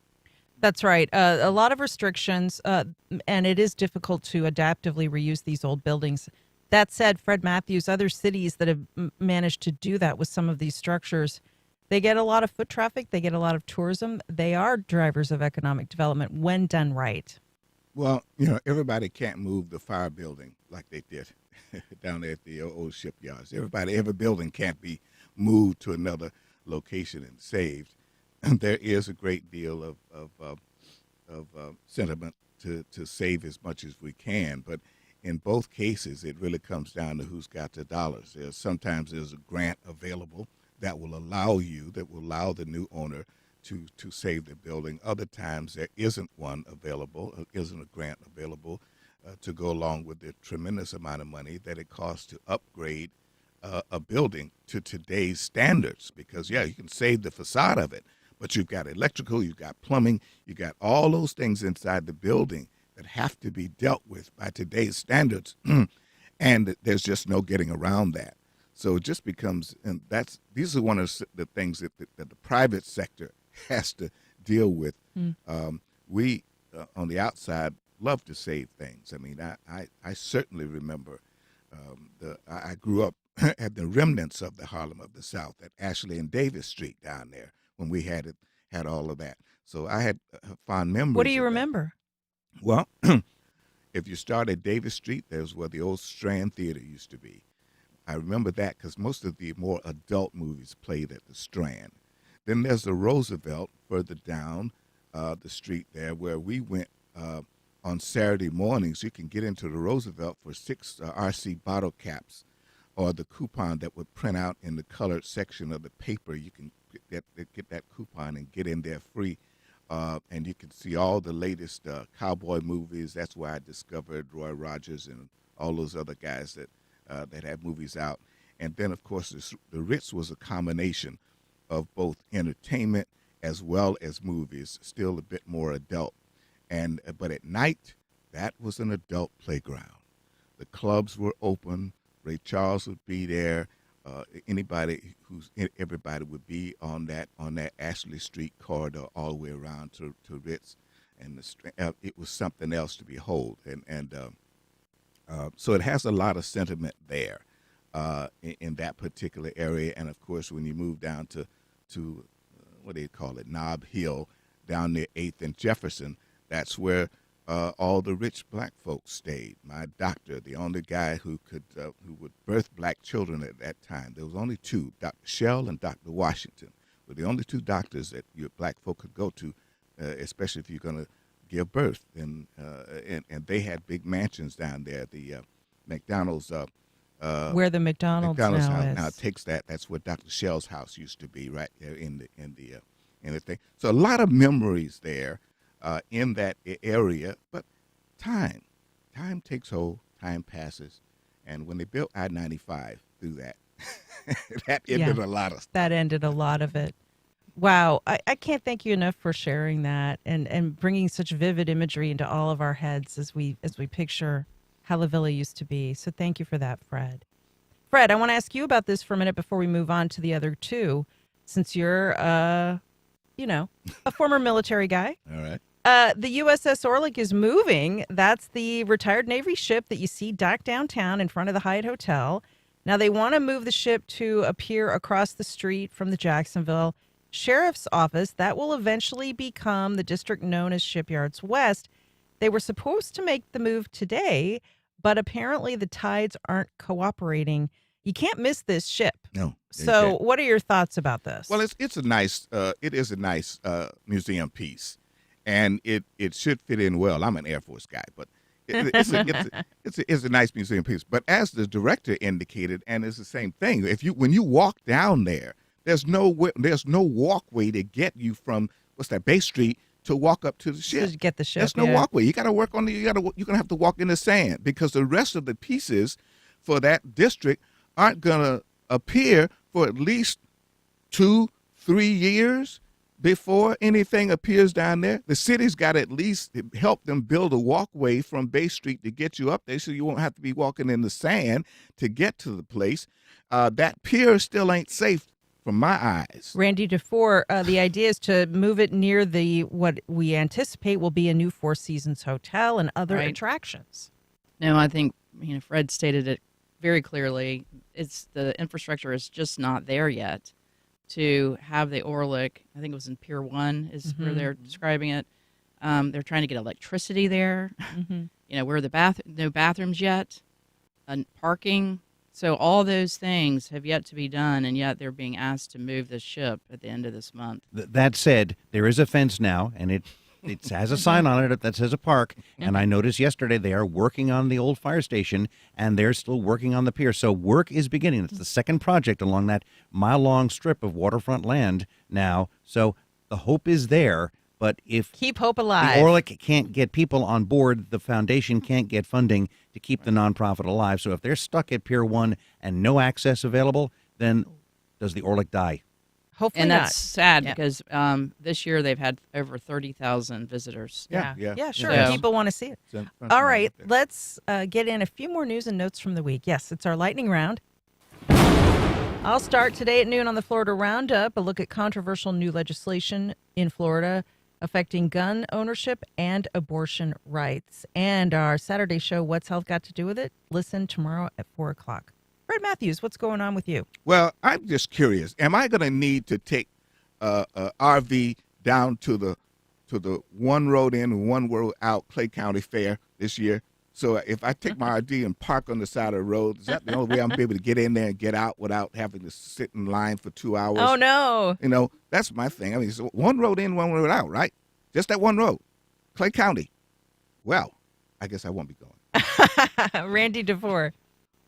That's right. A lot of restrictions, and it is difficult to adaptively reuse these old buildings. That said, Fred Matthews, other cities that have managed to do that with some of these structures, they get a lot of foot traffic, they get a lot of tourism. They are drivers of economic development when done right. Well, everybody can't move the fire building like they did down there at the old shipyards. Every building can't be moved to another location and saved. There is a great deal of sentiment to save as much as we can, but in both cases, it really comes down to who's got the dollars. Sometimes there's a grant available that will allow the new owner to save the building. Other times there isn't one available, isn't a grant available to go along with the tremendous amount of money that it costs to upgrade a building to today's standards. Because, you can save the facade of it, but you've got electrical, you've got plumbing, you've got all those things inside the building that have to be dealt with by today's standards, and there's just no getting around that. So it just becomes, and these are one of the things that the private sector has to deal with. We, on the outside, love to save things. I mean, I certainly remember I grew up at the remnants of the Harlem of the South at Ashley and Davis Street down there when we had all of that. So I had fond memories. What do you remember? Well, if you start at Davis Street, there's where the old Strand Theater used to be. I remember that because most of the more adult movies played at the Strand. Then there's the Roosevelt further down the street there where we went on Saturday mornings. You can get into the Roosevelt for 6 RC bottle caps or the coupon that would print out in the colored section of the paper. You can get that coupon and get in there free. And you can see all the latest cowboy movies. That's where I discovered Roy Rogers and all those other guys that had movies out. And then, of course, the Ritz was a combination of both entertainment as well as movies, still a bit more adult. But at night, that was an adult playground. The clubs were open. Ray Charles would be there. Everybody would be on that Ashley Street corridor all the way around to Ritz, and it was something else to behold. So it has a lot of sentiment there in that particular area. And of course, when you move down to what do you call it, Nob Hill, down near 8th and Jefferson, that's where all the rich black folks stayed. My doctor, the only guy who would birth black children at that time, there was only two, Dr. Shell and Dr. Washington, were the only two doctors that your black folk could go to, especially if you're going to give birth. And they had big mansions down there. The McDonald's. Where the McDonald's now is. Now it takes that. That's where Dr. Shell's house used to be, right there in the thing. So a lot of memories there. In that area, but time takes hold, time passes, and when they built I-95 through that, that ended a lot of stuff. That ended a lot of it. Wow, I can't thank you enough for sharing that and bringing such vivid imagery into all of our heads as we picture how La Villa used to be. So thank you for that, Fred. Fred, I want to ask you about this for a minute before we move on to the other two, since you're a former military guy. All right. The USS Orlick is moving. That's the retired Navy ship that you see docked downtown in front of the Hyatt Hotel. Now, they want to move the ship to a pier across the street from the Jacksonville Sheriff's Office. That will eventually become the district known as Shipyards West. They were supposed to make the move today, but apparently the tides aren't cooperating. You can't miss this ship. No. So what are your thoughts about this? Well, it is a nice museum piece. And it should fit in well. I'm an Air Force guy, but it's a nice museum piece. But as the director indicated, and it's the same thing. When you walk down there, there's no walkway to get you from Bay Street to walk up to the ship. To get the ship. There's no walkway. You got to work on you're gonna have to walk in the sand because the rest of the pieces for that district aren't gonna appear for at least 2-3 years. Before anything appears down there, the city's got to at least help them build a walkway from Bay Street to get you up there so you won't have to be walking in the sand to get to the place. That pier still ain't safe from my eyes. Randy DeFore, the idea is to move it near what we anticipate will be a new Four Seasons Hotel and other attractions. No, I think Fred stated it very clearly. The infrastructure is just not there yet. To have the Orlick, I think it was in Pier 1 is where they're describing it. They're trying to get electricity there. Where no bathrooms yet, parking. So all those things have yet to be done, and yet they're being asked to move the ship at the end of this month. That said, there is a fence now, and it has a sign on it that says a park. And I noticed yesterday they are working on the old fire station, and they're still working on the pier. So work is beginning. It's the second project along that mile-long strip of waterfront land now. So the hope is there. But if keep hope alive, the Orlick can't get people on board, the foundation can't get funding to keep the nonprofit alive. So if they're stuck at Pier 1 and no access available, then does the Orlick die? Hopefully and not. That's sad because this year they've had over 30,000 visitors. Yeah, sure. So, people want to see it. All right, let's get in a few more news and notes from the week. Yes, it's our lightning round. I'll start today at noon on the Florida Roundup, a look at controversial new legislation in Florida affecting gun ownership and abortion rights. And our Saturday show, What's Health Got to Do with It? Listen tomorrow at 4 o'clock. Fred Matthews, what's going on with you? Well, I'm just curious. Am I going to need to take RV down to the one road in and one road out Clay County Fair this year? So if I take my RV and park on the side of the road, is that the only way I'm able to get in there and get out without having to sit in line for 2 hours? Oh, no. That's my thing. I mean, so one road in, one road out, right? Just that one road. Clay County. Well, I guess I won't be going. Randy DeVore.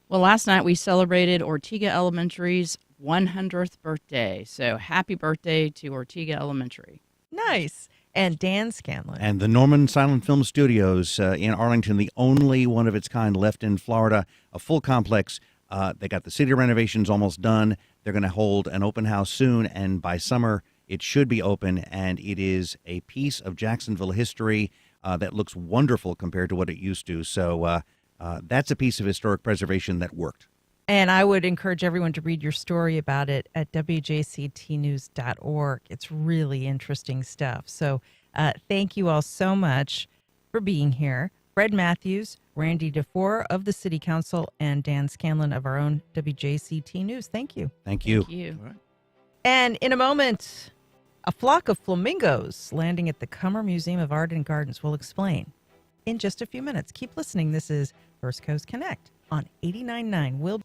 Well, last night we celebrated Ortega Elementary's 100th birthday. So happy birthday to Ortega Elementary. Nice. And Dan Scanlon. And the Norman Silent Film Studios in Arlington, the only one of its kind left in Florida, a full complex. They got the city renovations almost done. They're going to hold an open house soon, and by summer, It should be open, and it is a piece of Jacksonville history that looks wonderful compared to what it used to. So that's a piece of historic preservation that worked. And I would encourage everyone to read your story about it at WJCTnews.org. It's really interesting stuff. So thank you all so much for being here. Fred Matthews, Randy DeFore of the City Council, and Dan Scanlon of our own WJCT News. Thank you. Thank you. Thank you. And in a moment, a flock of flamingos landing at the Cummer Museum of Art and Gardens will explain in just a few minutes. Keep listening. This is First Coast Connect on 89.9. We'll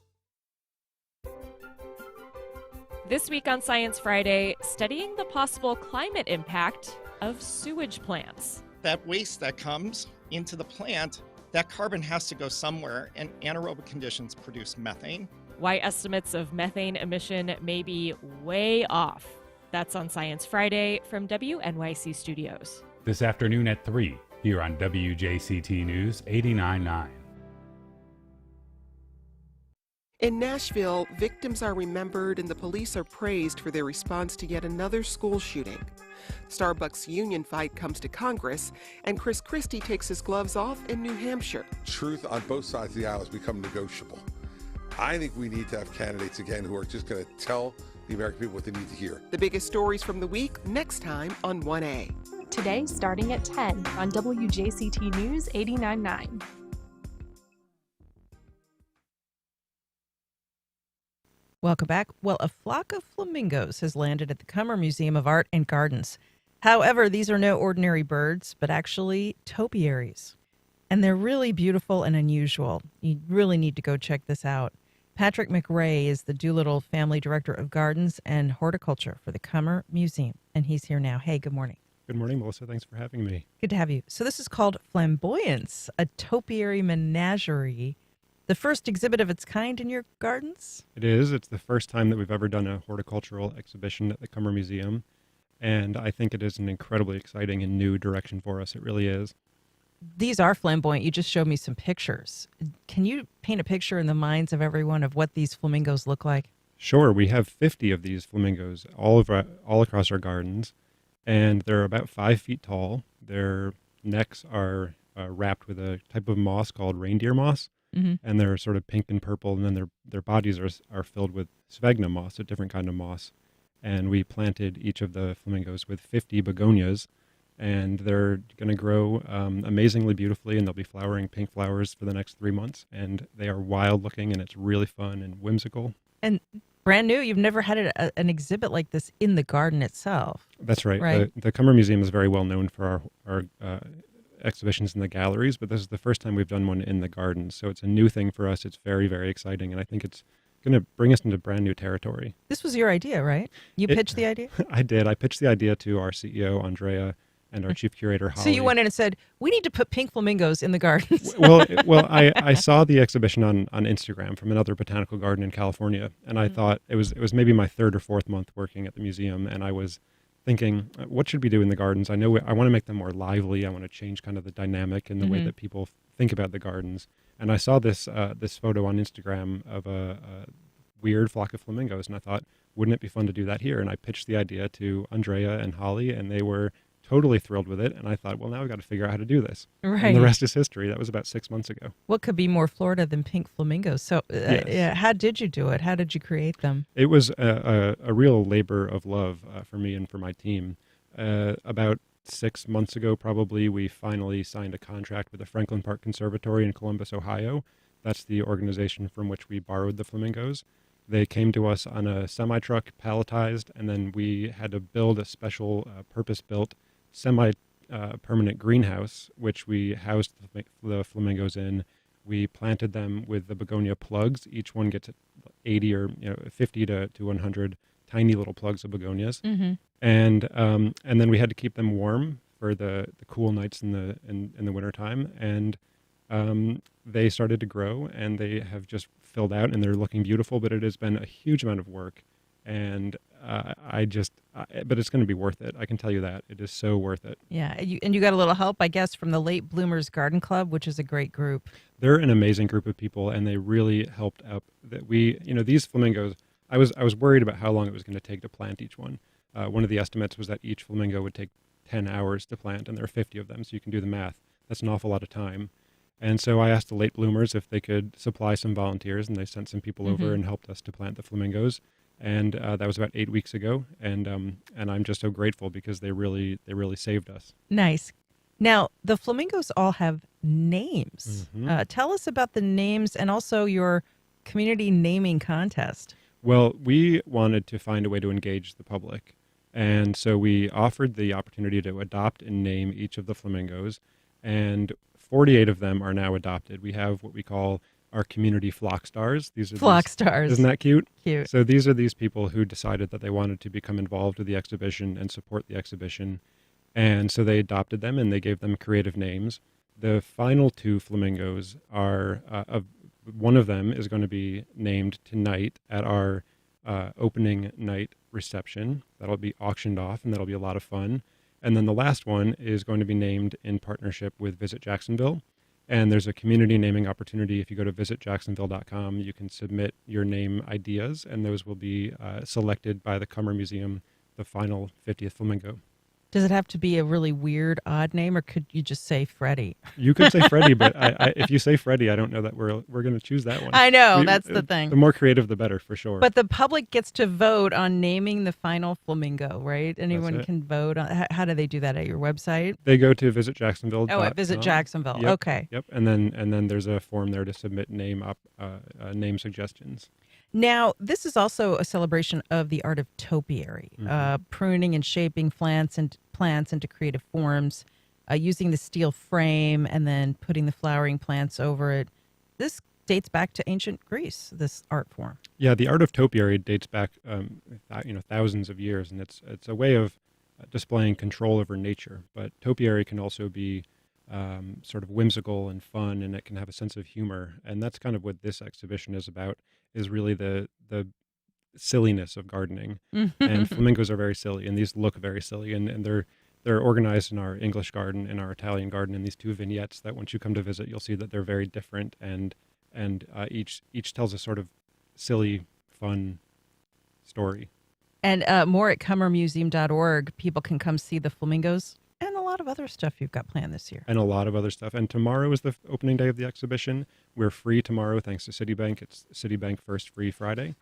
This week on Science Friday, studying the possible climate impact of sewage plants. That waste that comes into the plant, that carbon has to go somewhere, and anaerobic conditions produce methane. Why estimates of methane emission may be way off. That's on Science Friday from WNYC Studios. This afternoon at 3 here on WJCT News 89.9. In Nashville, victims are remembered and the police are praised for their response to yet another school shooting. Starbucks union fight comes to Congress, and Chris Christie takes his gloves off in New Hampshire. Truth on both sides of the aisle has become negotiable. I think we need to have candidates again who are just going to tell the American people what they need to hear. The biggest stories from the week next time on 1A. Today, starting at 10 on WJCT News 89.9. Welcome back. Well, a flock of flamingos has landed at the Cummer Museum of Art and Gardens. However, these are no ordinary birds, but actually topiaries. And they're really beautiful and unusual. You really need to go check this out. Patrick McRae is the Doolittle Family Director of Gardens and Horticulture for the Cummer Museum, and he's here now. Hey, good morning. Good morning, Melissa. Thanks for having me. Good to have you. So this is called Flamboyance, a topiary menagerie. The first exhibit of its kind in your gardens? It is. It's the first time that we've ever done a horticultural exhibition at the Cummer Museum, and I think it is an incredibly exciting and new direction for us. It really is. These are flamboyant. You just showed me some pictures. Can you paint a picture in the minds of everyone of what these flamingos look like? Sure. We have 50 of these flamingos all across our gardens, and they're about 5 feet tall. Their necks are wrapped with a type of moss called reindeer moss. Mm-hmm. And they're sort of pink and purple, and then their bodies are filled with sphagnum moss, a different kind of moss. And we planted each of the flamingos with 50 begonias, and they're going to grow amazingly beautifully, and they'll be flowering pink flowers for the next 3 months. And they are wild looking, and it's really fun and whimsical. And brand new. You've never had an exhibit like this in the garden itself. That's right. Right. The Cummer Museum is very well known for our exhibitions in the galleries, but this is the first time we've done one in the gardens. So it's a new thing for us. It's very, very exciting, and I think it's going to bring us into brand new territory. This was your idea, right? You pitched the idea? I did. I pitched the idea to our CEO, Andrea, and our chief curator, Holly. So you went in and said, we need to put pink flamingos in the gardens. well, I saw the exhibition on Instagram from another botanical garden in California, and I thought it was maybe my third or fourth month working at the museum, and I was thinking, what should we do in the gardens? I know I want to make them more lively. I want to change kind of the dynamic and the way that people think about the gardens. And I saw this photo on Instagram of a weird flock of flamingos, and I thought, wouldn't it be fun to do that here? And I pitched the idea to Andrea and Holly, and they were totally thrilled with it. And I thought, well, now we've got to figure out how to do this. Right. And the rest is history. That was about 6 months ago. What could be more Florida than pink flamingos? So Yes. how did you do it? How did you create them? It was a real labor of love for me and for my team. About 6 months ago, probably, we finally signed a contract with the Franklin Park Conservatory in Columbus, Ohio. That's the organization from which we borrowed the flamingos. They came to us on a semi-truck, palletized, and then we had to build a special purpose-built semi-permanent greenhouse, which we housed the flamingos in. We planted them with the begonia plugs. Each one gets 80 or 50 to 100 tiny little plugs of begonias. Mm-hmm. And then we had to keep them warm for the cool nights in the wintertime. And they started to grow, and they have just filled out, and they're looking beautiful, but it has been a huge amount of work. And but it's going to be worth it. I can tell you that. It is so worth it. Yeah, and you got a little help, I guess, from the Late Bloomers Garden Club, which is a great group. They're an amazing group of people, and they really helped out. That these flamingos, I was worried about how long it was going to take to plant each one. One of the estimates was that each flamingo would take 10 hours to plant, and there are 50 of them, so you can do the math. That's an awful lot of time. And so I asked the late bloomers if they could supply some volunteers, and they sent some people over and helped us to plant the flamingos. And that was about 8 weeks ago, and I'm just so grateful because they really saved us. Nice. Now, the flamingos all have names. Tell us about the names and also your community naming contest. Well, we wanted to find a way to engage the public. And so we offered the opportunity to adopt and name each of the flamingos. And 48 of them are now adopted. We have what we call our community flock stars. These are flock stars. Isn't that cute? Cute. So these are these people who decided that they wanted to become involved with the exhibition and support the exhibition. And so they adopted them and they gave them creative names. The final 2 flamingos are, one of them is going to be named tonight at our opening night reception. That'll be auctioned off, and that'll be a lot of fun. And then the last one is going to be named in partnership with Visit Jacksonville. And there's a community naming opportunity. If you go to visitjacksonville.com, you can submit your name ideas, and those will be selected by the Cummer Museum, the final 50th flamingo. Does it have to be a really weird, odd name, or could you just say Freddie? You could say Freddie, but if you say Freddie, I don't know that we're going to choose that one. I know, that's the thing. The more creative, the better, for sure. But the public gets to vote on naming the final flamingo, right? Anyone can vote on. How do they do that at your website? They go to Visit Jacksonville. Oh, at Visit Jacksonville. Yep, okay. Yep, and then there's a form there to submit name suggestions. Now, this is also a celebration of the art of topiary, pruning and shaping plants into creative forms, using the steel frame and then putting the flowering plants over it. This dates back to ancient Greece, this art form. Yeah, the art of topiary dates back thousands of years, and it's a way of displaying control over nature. But topiary can also be sort of whimsical and fun, and it can have a sense of humor. And that's kind of what this exhibition is about, is really the silliness of gardening. And flamingos are very silly, and these look very silly, and they're organized in our English garden and our Italian garden in these 2 vignettes that once you come to visit, you'll see that they're very different, and each tells a sort of silly, fun story. And more at cummermuseum.org. People can come see the flamingos and a lot of other stuff you've got planned this year. And a lot of other stuff. And tomorrow is the opening day of the exhibition. We're free tomorrow thanks to Citibank. It's Citibank First Free Friday.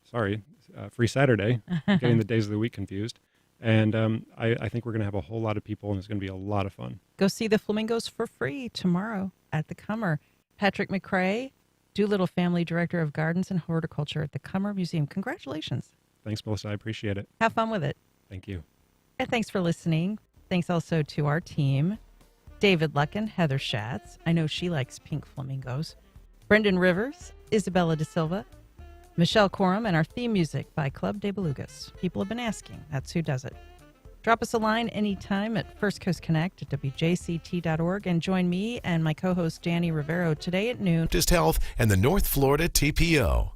Free Saturday. Getting the days of the week confused. And I think we're going to have a whole lot of people, and it's going to be a lot of fun. Go see the flamingos for free tomorrow at the Cummer. Patrick McCrae, Doolittle Family Director of Gardens and Horticulture at the Cummer Museum. Congratulations. Thanks, Melissa. I appreciate it. Have fun with it. Thank you. And thanks for listening. Thanks also to our team, David Luckin, Heather Schatz. I know she likes pink flamingos. Brendan Rivers, Isabella De Silva, Michelle Coram, and our theme music by Club de Belugas. People have been asking. That's who does it. Drop us a line anytime at First Coast Connect at WJCT.org and join me and my co-host Danny Rivero today at noon. Health and the North Florida TPO.